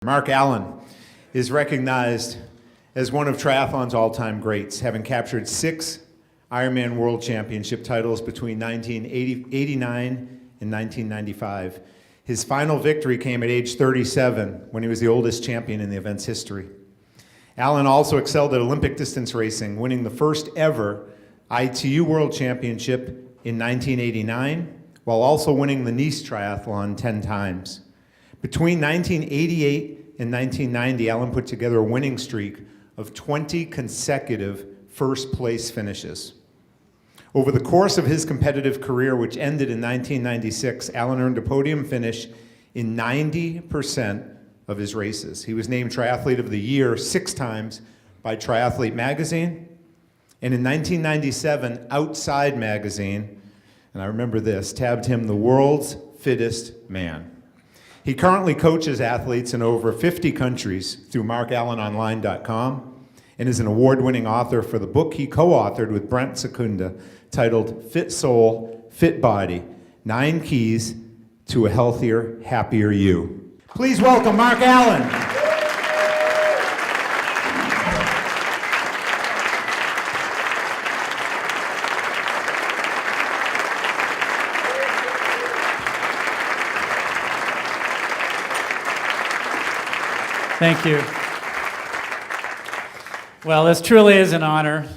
Mark Allen is recognized as one of triathlon's all-time greats, having captured 6 Ironman World Championship titles between 1989 and 1995. His final victory came at age 37, when he was the oldest champion in the event's history. Allen also excelled at Olympic distance racing, winning the first ever ITU World Championship in 1989, while also winning the Nice Triathlon 10 times. Between 1988 and 1990, Allen put together a winning streak of 20 consecutive first-place finishes. Over the course of his competitive career, which ended in 1996, Allen earned a podium finish in 90% of his races. He was named Triathlete of the Year 6 times by Triathlete magazine, and in 1997, Outside magazine, and I remember this, tabbed him the world's fittest man. He currently coaches athletes in over 50 countries through markallenonline.com and is an award-winning author for the book he co-authored with Brent Secunda titled Fit Soul, Fit Body, 9 Keys to a Healthier, Happier You. Please welcome Mark Allen. Thank you. Well, this truly is an honor.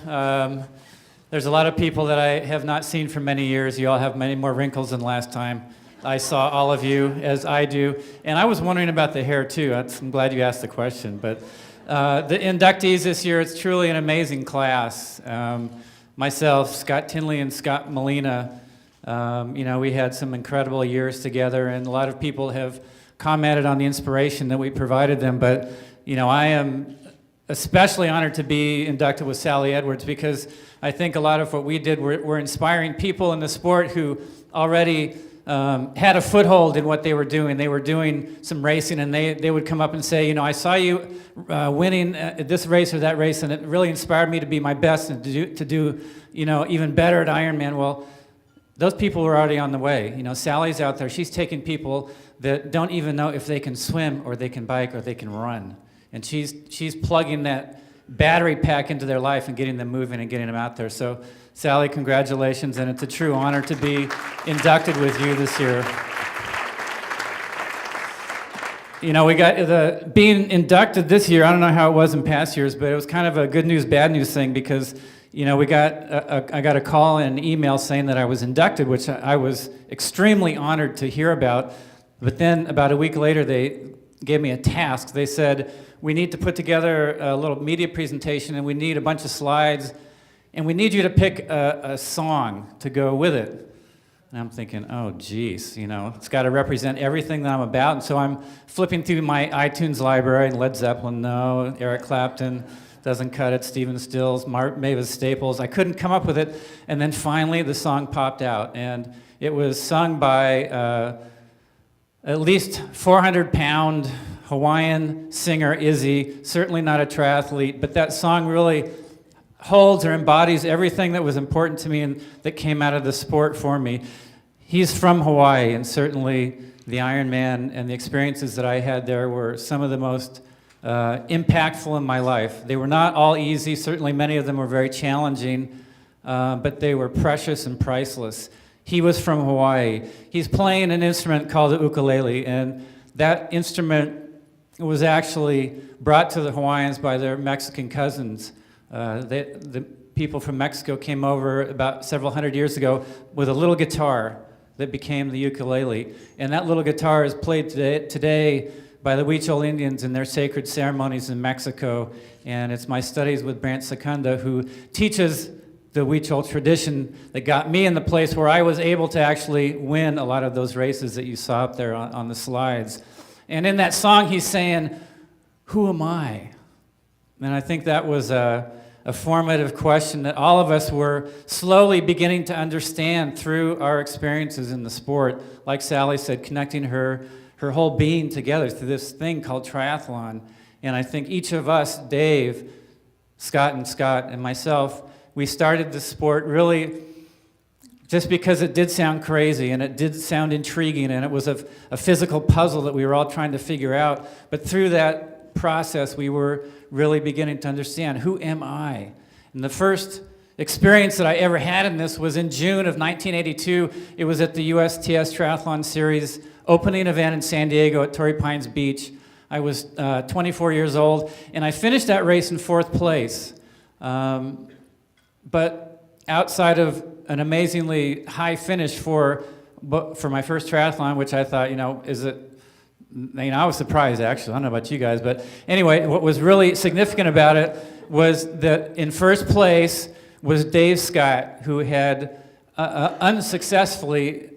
There's a lot of people that I have not seen for many years. You all have many more wrinkles than last time I saw all of you, as I do. And I was wondering about the hair, too. I'm glad you asked the question. But the inductees this year, it's truly an amazing class. Myself, Scott Tinley, and Scott Molina, we had some incredible years together, and a lot of people have commented on the inspiration that we provided them, but I am especially honored to be inducted with Sally Edwards, because I think a lot of what we did were inspiring people in the sport who already had a foothold in what they were doing. They were doing some racing, and they would come up and say, I saw you winning this race or that race, and it really inspired me to be my best and to do even better at Ironman. Well, those people were already on the way. Sally's out there. She's taking people that don't even know if they can swim or they can bike or they can run. And she's plugging that battery pack into their life and getting them moving and getting them out there. So, Sally, congratulations, and it's a true honor to be inducted with you this year. We got being inducted this year. I don't know how it was in past years, but it was kind of a good news, bad news thing, because I got a call and an email saying that I was inducted, which I was extremely honored to hear about. But then about a week later, they gave me a task. They said, we need to put together a little media presentation, and we need a bunch of slides, and we need you to pick a song to go with it. And I'm thinking, oh, geez, it's got to represent everything that I'm about. And so I'm flipping through my iTunes library, and Led Zeppelin, no. Eric Clapton, doesn't cut it. Stephen Stills, Mavis Staples. I couldn't come up with it. And then finally, the song popped out, and it was sung by at least 400-pound Hawaiian singer Izzy, certainly not a triathlete, but that song really holds or embodies everything that was important to me and that came out of the sport for me. He's from Hawaii, and certainly the Ironman and the experiences that I had there were some of the most impactful in my life. They were not all easy. Certainly many of them were very challenging, but they were precious and priceless. He was from Hawaii. He's playing an instrument called the ukulele, and that instrument was actually brought to the Hawaiians by their Mexican cousins. The people from Mexico came over about several hundred years ago with a little guitar that became the ukulele. And that little guitar is played today by the Huichol Indians in their sacred ceremonies in Mexico. And it's my studies with Brent Secunda, who teaches the Huichol tradition, that got me in the place where I was able to actually win a lot of those races that you saw up there on the slides. And in that song, he's saying, who am I? And I think that was a formative question that all of us were slowly beginning to understand through our experiences in the sport. Like Sally said, connecting her whole being together through this thing called triathlon. And I think each of us, Dave, Scott, and myself, we started the sport really just because it did sound crazy and it did sound intriguing and it was a physical puzzle that we were all trying to figure out. But through that process, we were really beginning to understand, who am I? And the first experience that I ever had in this was in June of 1982. It was at the USTS Triathlon Series opening event in San Diego at Torrey Pines Beach. I was 24 years old, and I finished that race in 4th place. But outside of an amazingly high finish for my first triathlon, which I thought, I was surprised actually. I don't know about you guys, but anyway, what was really significant about it was that in first place was Dave Scott, who had unsuccessfully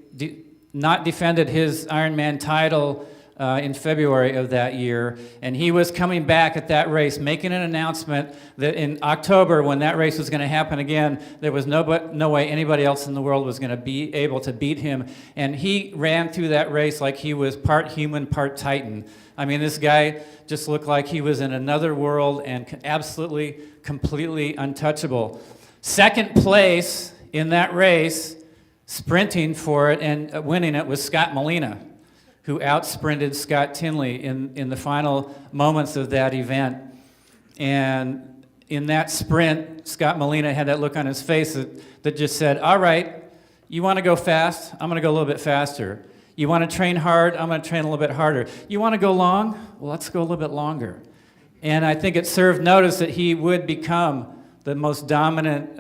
not defended his Ironman title in February of that year, and he was coming back at that race, making an announcement that in October, when that race was going to happen again, there was no way anybody else in the world was going to be able to beat him. And he ran through that race like he was part human, part Titan. I mean, this guy just looked like he was in another world and absolutely, completely untouchable. Second place in that race, sprinting for it and winning it, was Scott Molina, who outsprinted Scott Tinley in the final moments of that event. And in that sprint, Scott Molina had that look on his face that just said, all right, you want to go fast? I'm going to go a little bit faster. You want to train hard? I'm going to train a little bit harder. You want to go long? Well, let's go a little bit longer. And I think it served notice that he would become the most dominant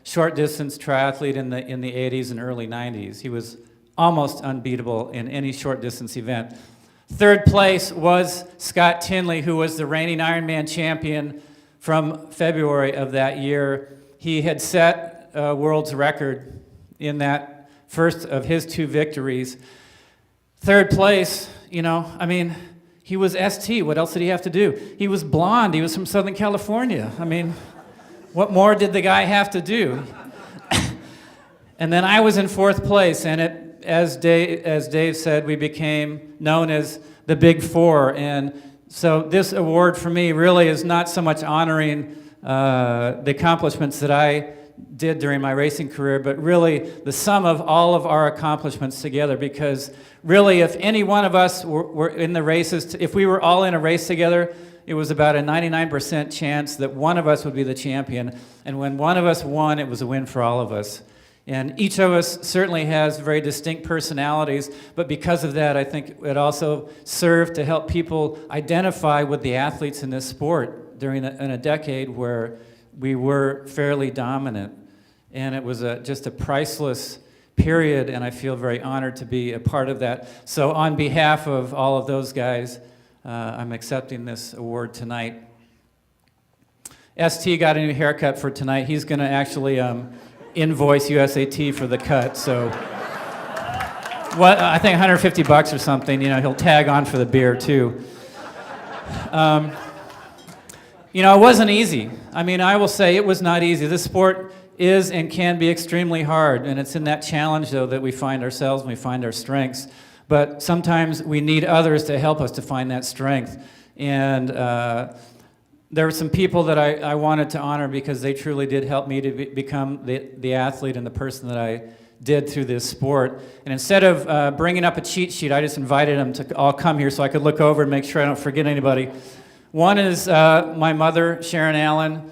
short distance triathlete in the 80s and early 90s. He was almost unbeatable in any short distance event. Third place was Scott Tinley, who was the reigning Ironman champion from February of that year. He had set a world's record in that first of his 2 victories. Third place, he was ST. What else did he have to do? He was blonde. He was from Southern California. What more did the guy have to do? And then I was in 4th place, and as Dave said, we became known as the Big Four. And so this award for me really is not so much honoring the accomplishments that I did during my racing career, but really the sum of all of our accomplishments together. Because really, if any one of us were in the races, if we were all in a race together, it was about a 99% chance that one of us would be the champion. And when one of us won, it was a win for all of us. And each of us certainly has very distinct personalities, but because of that, I think it also served to help people identify with the athletes in this sport in a decade where we were fairly dominant. And it was just a priceless period, and I feel very honored to be a part of that. So on behalf of all of those guys, I'm accepting this award tonight. ST got a new haircut for tonight. He's going to actually invoice USAT for the cut. So I think $150 or something. He'll tag on for the beer too. It wasn't easy. I will say it was not easy. This sport is and can be extremely hard, and it's in that challenge, though, that we find ourselves and we find our strengths. But sometimes we need others to help us to find that strength. And there were some people that I wanted to honor because they truly did help me to become the athlete and the person that I did through this sport. And instead of bringing up a cheat sheet, I just invited them to all come here so I could look over and make sure I don't forget anybody. One is my mother, Sharon Allen.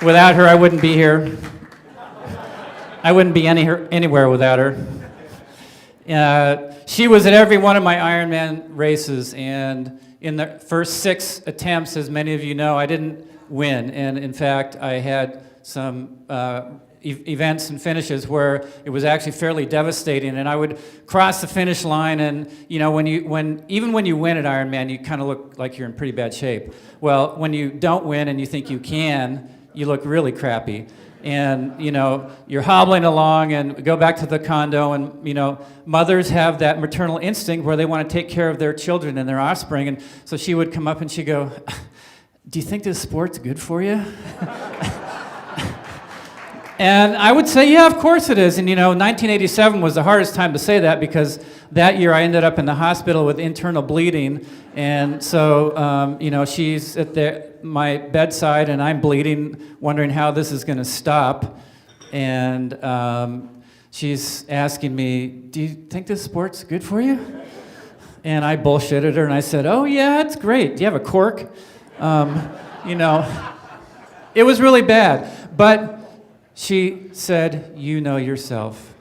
Without her, I wouldn't be here. I wouldn't be anywhere without her. She was at every one of my Ironman races, and in the first 6 attempts, as many of you know, I didn't win. And in fact, I had some events and finishes where it was actually fairly devastating. And I would cross the finish line, and even when you win at Ironman, you kind of look like you're in pretty bad shape. Well, when you don't win and you think you can, you look really crappy. And you're hobbling along and go back to the condo, and mothers have that maternal instinct where they want to take care of their children and their offspring. And so she would come up and she'd go, "Do you think this sport's good for you?" And I would say, yeah, of course it is. And 1987 was the hardest time to say that because that year I ended up in the hospital with internal bleeding. And so, she's at my bedside and I'm bleeding, wondering how this is going to stop. And she's asking me, do you think this sport's good for you? And I bullshitted her and I said, oh, yeah, it's great. Do you have a cork? It was really bad. But she said, you know yourself.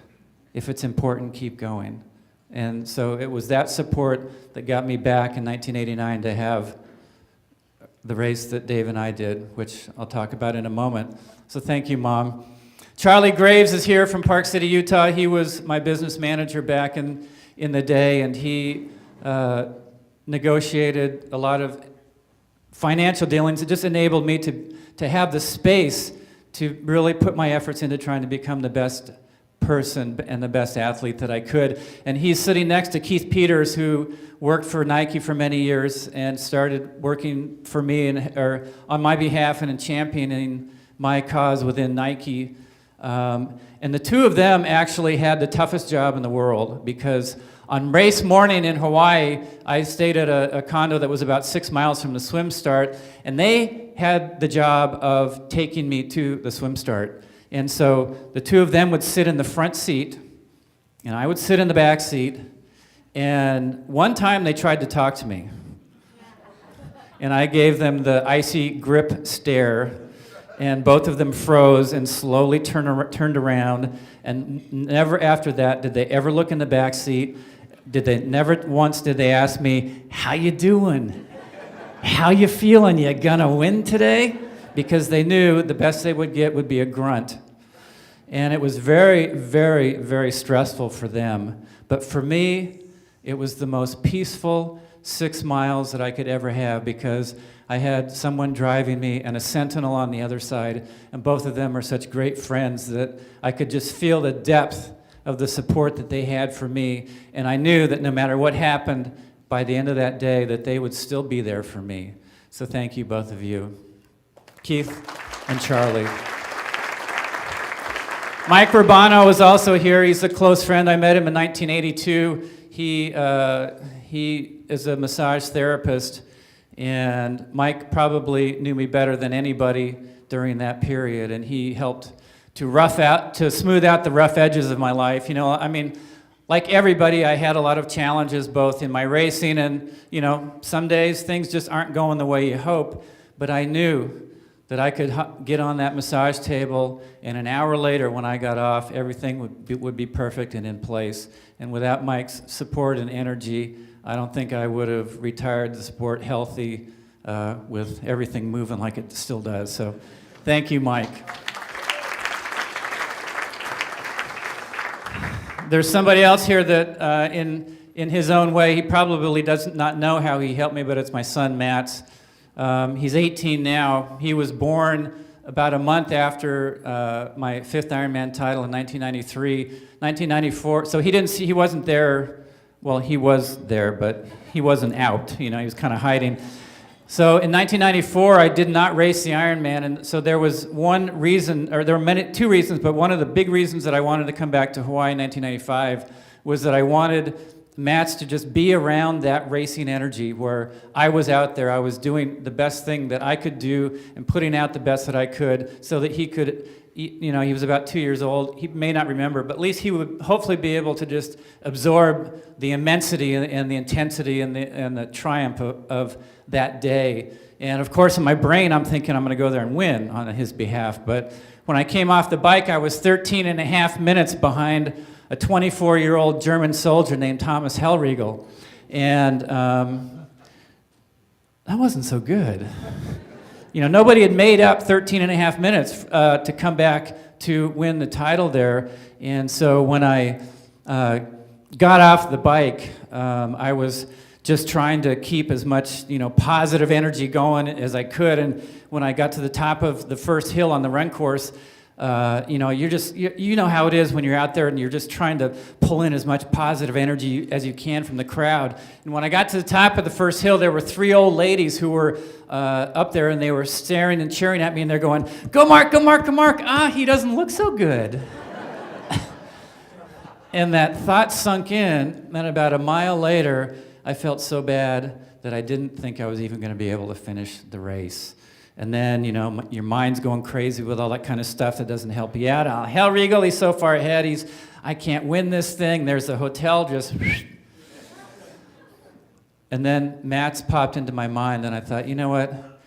If it's important, keep going. And so it was that support that got me back in 1989 to have the race that Dave and I did, which I'll talk about in a moment. So thank you, Mom. Charlie Graves is here from Park City, Utah. He was my business manager back in the day, and he negotiated a lot of financial dealings. It just enabled me to have the space to really put my efforts into trying to become the best person and the best athlete that I could. And he's sitting next to Keith Peters, who worked for Nike for many years and started working for me or on my behalf and in championing my cause within Nike. And the two of them actually had the toughest job in the world because on race morning in Hawaii, I stayed at a condo that was about 6 miles from the swim start, and they had the job of taking me to the swim start. And so the two of them would sit in the front seat, and I would sit in the back seat, and one time they tried to talk to me. And I gave them the icy grip stare, and both of them froze and slowly turned around, and never after that did they ever look in the back seat. Never once did they ask me, how you doing? How you feeling? You gonna win today? Because they knew the best they would get would be a grunt. And it was very, very, very stressful for them. But for me, it was the most peaceful 6 miles that I could ever have because I had someone driving me and a sentinel on the other side, and both of them are such great friends that I could just feel the depth of the support that they had for me, and I knew that no matter what happened, by the end of that day, that they would still be there for me. So thank you, both of you. Keith and Charlie. Mike Rubano is also here. He's a close friend. I met him in 1982. He is a massage therapist, and Mike probably knew me better than anybody during that period, and he helped to smooth out the rough edges of my life. Like everybody, I had a lot of challenges both in my racing and, some days things just aren't going the way you hope, but I knew that I could get on that massage table, and an hour later when I got off, everything would be perfect and in place. And without Mike's support and energy, I don't think I would have retired the sport healthy with everything moving like it still does. So thank you, Mike. There's somebody else here that, in his own way, he probably does not know how he helped me, but it's my son, Matt. He's 18 now. He was born about a month after my fifth Ironman title in 1993. 1994, so he wasn't there. Well, he was there, but he wasn't out. He was kind of hiding. So in 1994, I did not race the Ironman, and so there was one reason, or there were two reasons, but one of the big reasons that I wanted to come back to Hawaii in 1995 was that I wanted Matt's to just be around that racing energy where I was out there, I was doing the best thing that I could do and putting out the best that I could so that he could, he was about 2 years old, he may not remember, but at least he would hopefully be able to just absorb the immensity and the intensity and the triumph of that day. And of course in my brain I'm thinking I'm going to go there and win on his behalf, but when I came off the bike I was 13 and a half minutes behind a 24-year-old German soldier named Thomas Hellriegel, and that wasn't so good. Nobody had made up 13 and a half minutes to come back to win the title there, and so when I got off the bike, I was just trying to keep as much positive energy going as I could, and when I got to the top of the first hill on the run course, You know how it is when you're out there and you're just trying to pull in as much positive energy as you can from the crowd. And when I got to the top of the first hill, there were 3 old ladies who were up there, and they were staring and cheering at me, and they're going, "Go Mark, go Mark, go Mark. He doesn't look so good." And that thought sunk in, and about a mile later, I felt so bad that I didn't think I was even going to be able to finish the race. And then, your mind's going crazy with all that kind of stuff that doesn't help you out. Hell, Regal, he's so far ahead. I can't win this thing. There's a hotel just... And then Matt's popped into my mind, and I thought, you know what?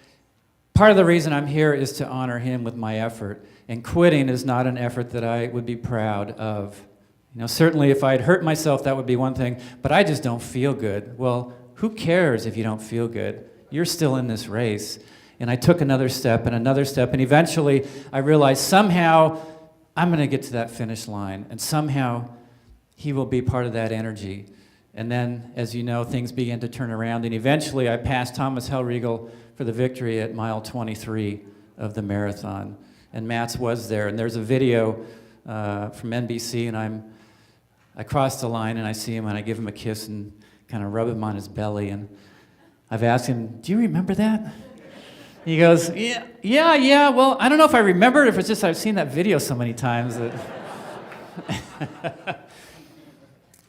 Part of the reason I'm here is to honor him with my effort. And quitting is not an effort that I would be proud of. Certainly if I'd hurt myself, that would be one thing, but I just don't feel good. Well, who cares if you don't feel good? You're still in this race. And I took another step, and eventually I realized somehow I'm going to get to that finish line, and somehow he will be part of that energy. And then, as you know, things began to turn around, and eventually I passed Thomas Hellriegel for the victory at mile 23 of the marathon. And Matt's was there, and there's a video from NBC, and I cross the line, and I see him, and I give him a kiss and kind of rub him on his belly, and I've asked him, "Do you remember that?" He goes, yeah, well, I don't know if I remember it, if it's just I've seen that video so many times that...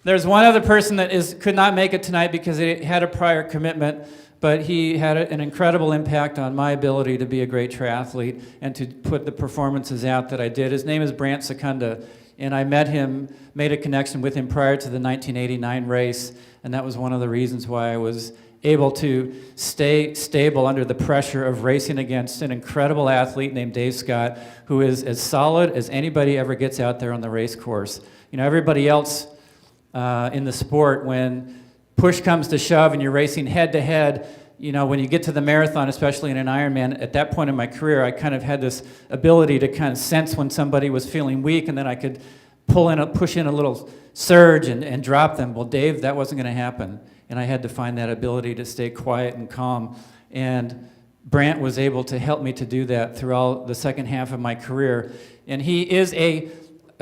There's one other person that could not make it tonight because he had a prior commitment, but he had an incredible impact on my ability to be a great triathlete and to put the performances out that I did. His name is Brant Secunda, and I made a connection with him prior to the 1989 race, and that was one of the reasons why I was able to stay stable under the pressure of racing against an incredible athlete named Dave Scott, who is as solid as anybody ever gets out there on the race course. Everybody else in the sport, when push comes to shove and you're racing head to head, when you get to the marathon, especially in an Ironman, at that point in my career, I kind of had this ability to kind of sense when somebody was feeling weak, and then I could push in a little surge and drop them. Well, Dave, that wasn't going to happen. And I had to find that ability to stay quiet and calm. And Brant was able to help me to do that throughout the second half of my career. And he is a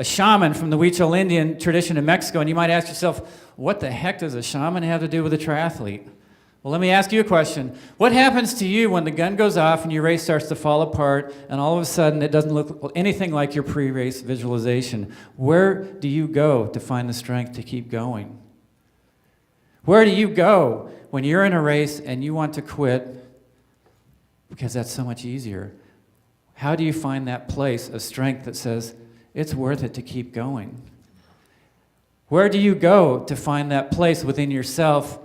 shaman from the Huichol Indian tradition in Mexico. And you might ask yourself, what the heck does a shaman have to do with a triathlete? Well, let me ask you a question. What happens to you when the gun goes off and your race starts to fall apart, and all of a sudden it doesn't look anything like your pre-race visualization? Where do you go to find the strength to keep going? Where do you go when you're in a race and you want to quit? Because that's so much easier. How do you find that place of strength that says, it's worth it to keep going? Where do you go to find that place within yourself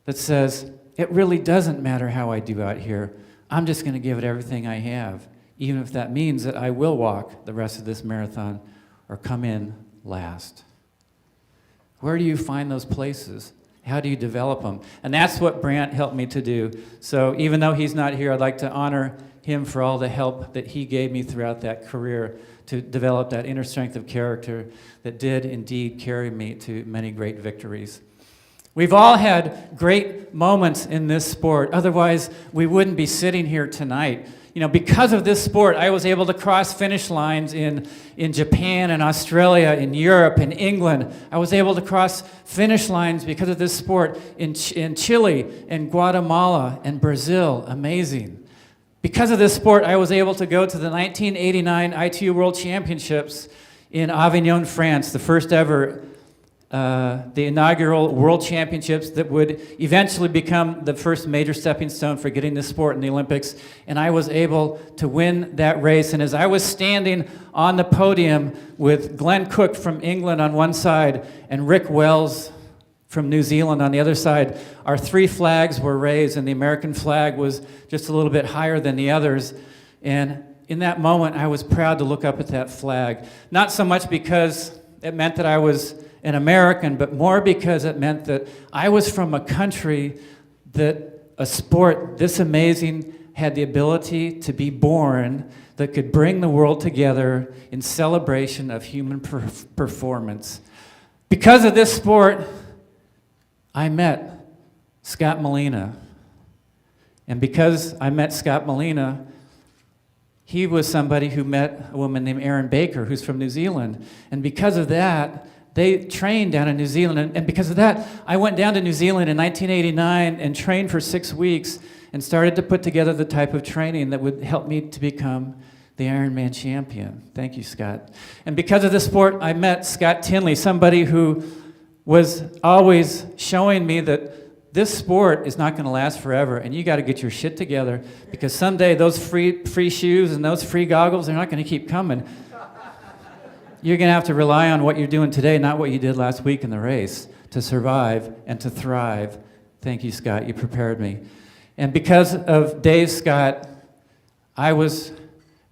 that says, it really doesn't matter how I do out here. I'm just going to give it everything I have, even if that means that I will walk the rest of this marathon or come in last. Where do you find those places? How do you develop them? And that's what Brant helped me to do. So even though he's not here, I'd like to honor him for all the help that he gave me throughout that career to develop that inner strength of character that did indeed carry me to many great victories. We've all had great moments in this sport. Otherwise, we wouldn't be sitting here tonight. Because of this sport, I was able to cross finish lines in Japan and Australia, in Europe, in England. I was able to cross finish lines because of this sport in Chile, and Guatemala, and Brazil. Amazing. Because of this sport, I was able to go to the 1989 ITU World Championships in Avignon, France, the first ever the inaugural World Championships that would eventually become the first major stepping stone for getting this sport in the Olympics. And I was able to win that race. And as I was standing on the podium with Glenn Cook from England on one side and Rick Wells from New Zealand on the other side, our 3 flags were raised, and the American flag was just a little bit higher than the others. And in that moment, I was proud to look up at that flag. Not so much because it meant that I was an American, but more because it meant that I was from a country that a sport this amazing had the ability to be born that could bring the world together in celebration of human performance. Because of this sport, I met Scott Molina. And because I met Scott Molina, he was somebody who met a woman named Erin Baker, who's from New Zealand. And because of that, they trained down in New Zealand. And because of that, I went down to New Zealand in 1989 and trained for 6 weeks and started to put together the type of training that would help me to become the Ironman champion. Thank you, Scott. And because of this sport, I met Scott Tinley, somebody who was always showing me that this sport is not going to last forever, and you got to get your shit together, because someday those free shoes and those free goggles, they're not going to keep coming. You're going to have to rely on what you're doing today, not what you did last week in the race, to survive and to thrive. Thank you, Scott. You prepared me. And because of Dave Scott, I was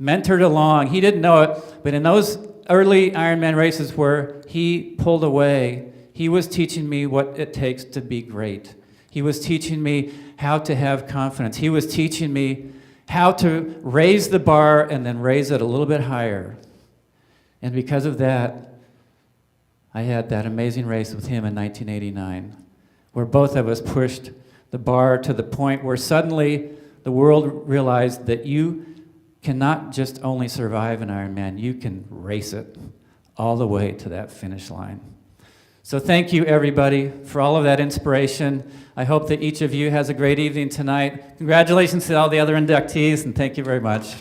mentored along. He didn't know it, but in those early Ironman races where he pulled away, he was teaching me what it takes to be great. He was teaching me how to have confidence. He was teaching me how to raise the bar and then raise it a little bit higher. And because of that, I had that amazing race with him in 1989, where both of us pushed the bar to the point where suddenly the world realized that you cannot just only survive an Ironman, you can race it all the way to that finish line. So thank you, everybody, for all of that inspiration. I hope that each of you has a great evening tonight. Congratulations to all the other inductees, and thank you very much.